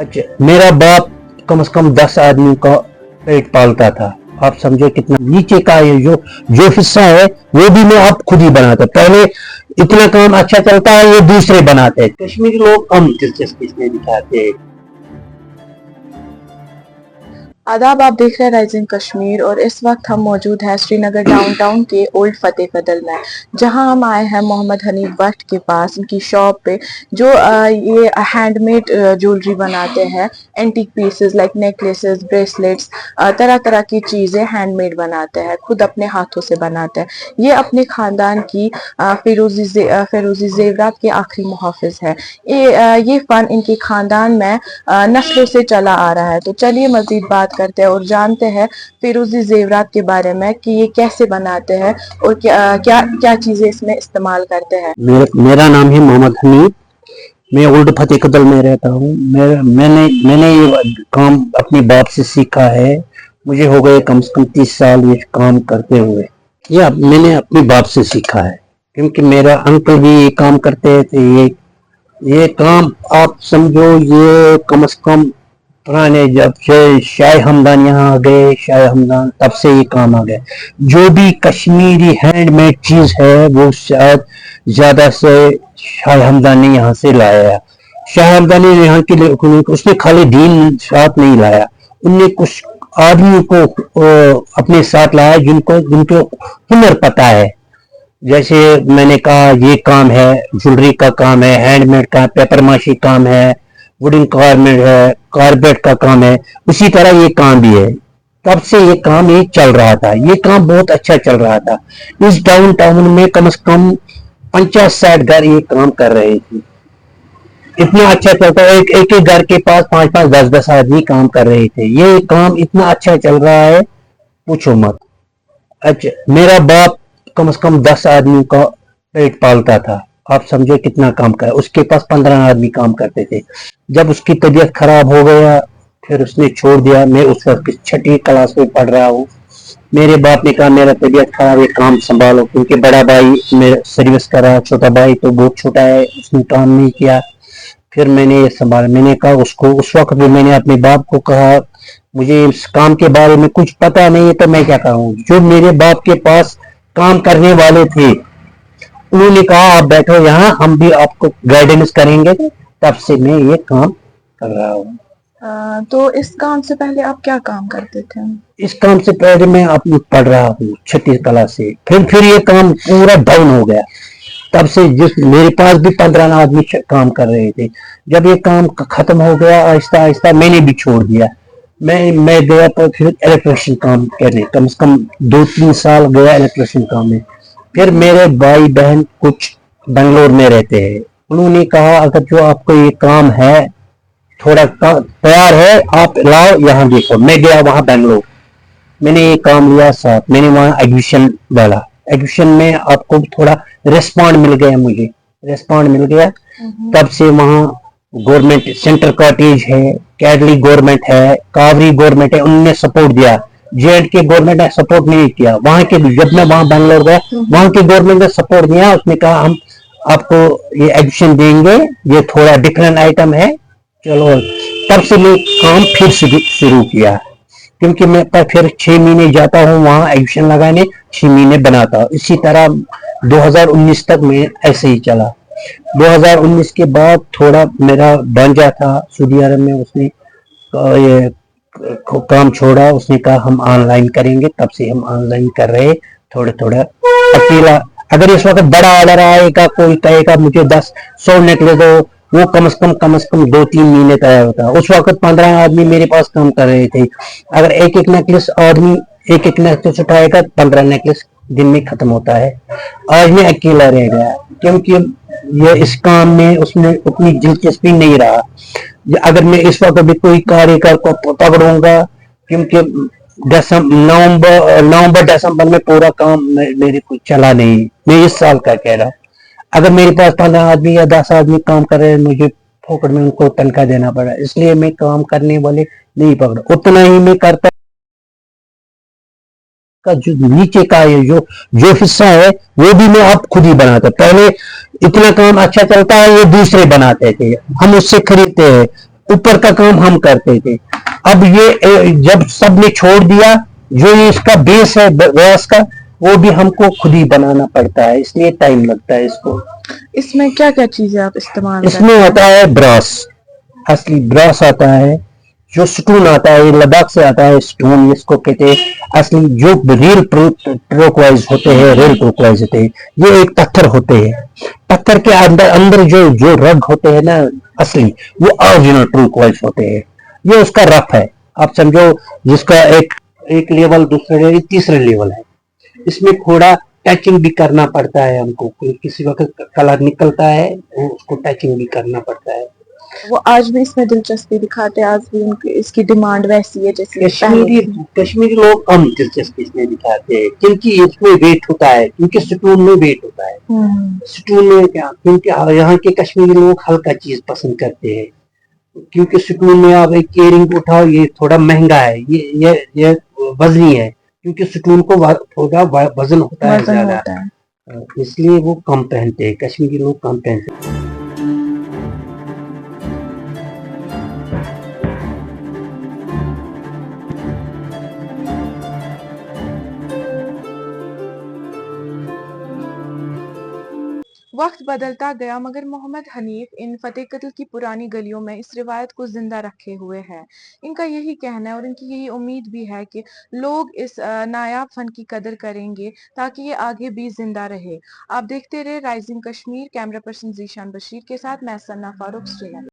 अच्छा, मेरा बाप कम से कम 10 आदमियों का पेट पालता था। आप समझो कितना नीचे का ये जो हिस्सा है वो भी मैं आप खुद ही बनाता। पहले इतना काम अच्छा चलता है, ये दूसरे बनाते हैं। कश्मीरी लोग कम दिलचस्पी इसमें दिखाते हैं। आदाब, आप देख रहे हैं राइजिंग कश्मीर और इस वक्त हम मौजूद हैं श्रीनगर डाउनटाउन के ओल्ड फतेह कदल में, जहां हम आए हैं मोहम्मद हनीफ भट्ट के पास, उनकी शॉप पे जो ये हैंडमेड ज्वेलरी बनाते हैं। Antique pieces like necklaces, bracelets, तरह तरह की चीज़ें हैंडमेड बनाते हैं, खुद अपने हाथों से बनाते हैं। ये अपने ख़ानदान की फिरोज़ी ज़ेवरात के आखिरी मुहाफ़िज है। ये फ़न इनके ख़ानदान में नस्लों से चला आ रहा है। तो चलिए मज़ीद बात करते हैं और जानते हैं फिरोजी जेवरात के बारे में कि ये कैसे बनाते हैं और क्या क्या चीजें इसमें इस्तेमाल करते हैं। मेरा नाम है मोहम्मद हनीफ। मैं ओल्ड फतेह कदल में रहता हूँ। मैंने ये काम अपने बाप से सीखा है। मुझे हो गए कम से कम 30 साल ये काम करते हुए। ये मैंने अपने बाप से सीखा है, क्योंकि मेरा अंकल भी ये काम करते थे। ये काम आप समझो, ये कम से कम पुराने जब से शाह हमदान यहाँ आ गए, शाह हमदान तब से ये काम आ गया। जो भी कश्मीरी हैंडमेड चीज है वो शायद ज्यादा से शाह हमदान ने यहाँ से लाया। शाह हमदान ने यहाँ के लिए उसने खाली दीन साथ नहीं लाया, उनने कुछ आदमियों को अपने साथ लाया जिनको हुनर पता है। जैसे मैंने कहा, ये काम है, ज्वेलरी का काम है, हैंडमेड का, पेपर माशी काम है, वुडन कारमेड है, कारपेट का काम है, उसी तरह ये काम भी है। तब से ये काम ये चल रहा था। ये काम बहुत अच्छा चल रहा था। इस डाउन टाउन में कम से कम 50-60 घर ये काम कर रहे थे। इतना अच्छा चलता है, एक घर के पास 5-5, 10-10 आदमी काम कर रहे थे। ये काम इतना अच्छा चल रहा है, पूछो मत। अच्छा, मेरा बाप कम से कम 10 आदमियों का पेट पालता था। आप समझो कितना काम कर, उसके पास 15 आदमी काम करते थे। जब उसकी तबीयत खराब हो गया, फिर उसने छोड़ दिया। मैं उस वक्त 6ठी क्लास में पढ़ रहा हूँ। मेरे बाप ने कहा मेरा तबीयत खराब है, काम संभालो, क्योंकि बड़ा भाई मेरा सर्विस कर रहा, छोटा भाई तो बहुत छोटा है, उसने काम नहीं किया। फिर मैंने ये संभाला। मैंने कहा उसको, उस वक्त भी मैंने अपने बाप को कहा मुझे इस काम के बारे में कुछ पता नहीं है, तो मैं क्या करूँ। जो मेरे बाप के पास काम करने वाले थे उन्होंने कहा आप बैठो यहाँ, हम भी आपको गाइडेंस करेंगे। तब से मैं ये काम कर रहा हूँ। तो इस काम से पहले आप क्या काम करते थे? इस काम से पहले मैं अपनी पढ़ रहा हूँ 6ठी क्लास से। फिर ये काम पूरा डाउन हो गया। तब से जिस मेरे पास भी 15 आदमी काम कर रहे थे। जब ये काम खत्म हो गया, आहिस्ता आहिस्ता मैंने भी छोड़ दिया। मैं गया तो फिर इलेक्ट्रिशियन काम करने, कम से कम 2-3 साल गया इलेक्ट्रिशियन काम में। फिर मेरे भाई बहन कुछ बेंगलोर में रहते हैं, उन्होंने कहा अगर जो आपको ये काम है थोड़ा तैयार है, आप लाओ यहाँ देखो। मैं गया वहां बेंगलोर, मैंने ये काम लिया साथ। मैंने वहाँ एग्जीबिशन डाला। एग्जीबिशन में आपको थोड़ा रिस्पॉन्ड मिल गया, मुझे रिस्पॉन्ड मिल गया। तब से वहाँ गवर्नमेंट सेंटर कॉटेज है, कैडली गवर्नमेंट है, कावरी गवर्नमेंट है, उन्होंने सपोर्ट दिया। J&K गवर्नमेंट ने सपोर्ट नहीं किया। वहां के जब मैं वहां बेंगलोर गया, वहां की गवर्नमेंट ने सपोर्ट दिया। उसने कहा हम आपको ये एग्जीबिशन देंगे, ये थोड़ा डिफरेंट आइटम है, चलो। तब से मैं काम फिर शुरू किया, क्योंकि मैं फिर 6 महीने जाता हूँ वहां एग्जीबिशन लगाने, 6 महीने बनाता हूँ। इसी तरह 2019 तक मैं ऐसे ही चला। 2019 के बाद थोड़ा मेरा भांजा था सऊदी अरब में, उसने ये काम छोड़ा। उसने कहा हम ऑनलाइन करेंगे। तब से हम ऑनलाइन कर रहे, थोड़ा थोड़ा अकेला। अगर इस वक्त बड़ा ऑर्डर आएगा, कोई कहेगा मुझे 10-100 नेकलेस दो, वो कम से कम 2-3 महीने तैयार होता है। उस वक्त 15 आदमी मेरे पास काम कर रहे थे। अगर एक नेकलेस आदमी एक नेकलेस उठाएगा, 15 नेकलेस दिन में खत्म होता है। आज मैं अकेला रह गया, क्योंकि ये इस काम में उसमें उतनी दिलचस्पी नहीं रहा। अगर मैं इस वक्त भी कोई कारीगर को पकड़ूंगा, क्योंकि नवंबर दिसंबर में पूरा काम मेरे को चला नहीं। मैं इस साल का कह रहा हूँ। अगर मेरे पास 15 आदमी या 10 आदमी काम कर रहे हैं, मुझे फोकट में उनको तनख्वाह देना पड़ा, इसलिए मैं काम करने वाले नहीं पकड़ा। उतना ही मैं करता का जो नीचे का ये जो हिस्सा है वो भी मैं आप खुद ही बनाता। पहले इतना काम अच्छा चलता है, ये दूसरे बनाते थे, हम उससे खरीदते हैं। ऊपर का काम हम करते थे। अब ये जब सबने छोड़ दिया, जो ये इसका बेस है व्यास का, वो भी हमको खुद ही बनाना पड़ता है, इसलिए टाइम लगता है इसको। इसमें क्या क्या चीजें आप इस्तेमाल इसमें करते होता हैं? है ब्रास, असली ब्रास आता है, जो स्टोन आता है ये लद्दाख से आता है स्टोन, इसको कहते हैं असली, जो रियल ट्रोकवाइज होते हैं, रियल ट्रोकवाइज होते हैं, ये एक पत्थर होते हैं, पत्थर के अंदर अंदर जो जो रग होते हैं ना असली, वो ओरिजिनल ट्रोकवाइज होते हैं। ये उसका रफ है, आप समझो, जिसका एक एक लेवल दूसरे तीसरे लेवल है। इसमें थोड़ा टचिंग भी करना पड़ता है हमको, किसी वक्त कलर निकलता है उसको टचिंग भी करना पड़ता है। वो आज भी इसमें दिलचस्पी दिखाते हैं, आज भी उनकी इसकी डिमांड वैसी है जैसी कश्मीरी पहले थी। कश्मीरी लोग कम दिलचस्पी इसमें दिखाते हैं, क्योंकि इसमें वेट होता है, क्योंकि स्टोन में वेट होता है। स्टोन में क्या, क्योंकि यहाँ के कश्मीरी लोग हल्का चीज पसंद करते हैं, क्योंकि स्टोन में आप एक इयरिंग उठाओ, ये थोड़ा महंगा है, ये वजनी है, क्योंकि स्टोन को थोड़ा वजन होता है वजन ज्यादा, होता है। इसलिए वो कम पहनते हैं, कश्मीरी लोग कम पहनते हैं। वक्त बदलता गया मगर मोहम्मद हनीफ इन फतेह कत्ल की पुरानी गलियों में इस रिवायत को जिंदा रखे हुए हैं। इनका यही कहना है और इनकी यही उम्मीद भी है कि लोग इस नायाब फन की कदर करेंगे ताकि ये आगे भी जिंदा रहे। आप देखते रहे rising Kashmir. Camera person Zeeshan Bashir के साथ मैं सन्ना फारूक, श्रीनगर।